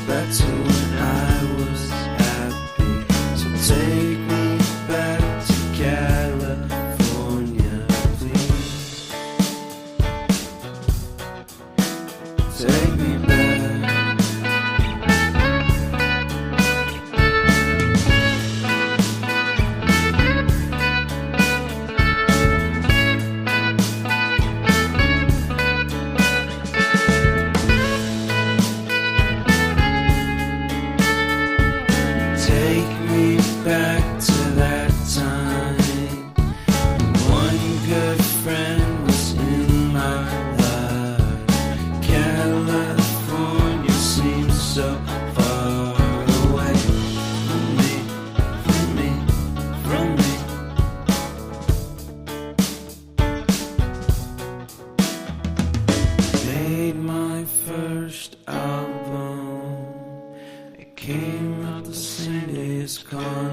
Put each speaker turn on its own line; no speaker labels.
back to when I was happy. So take me back to California, please. Take me back. Take me back to that time. One good friend was in my life. California seems so far away from me, from me, from me. Made my first album. It came out the same day as Karwa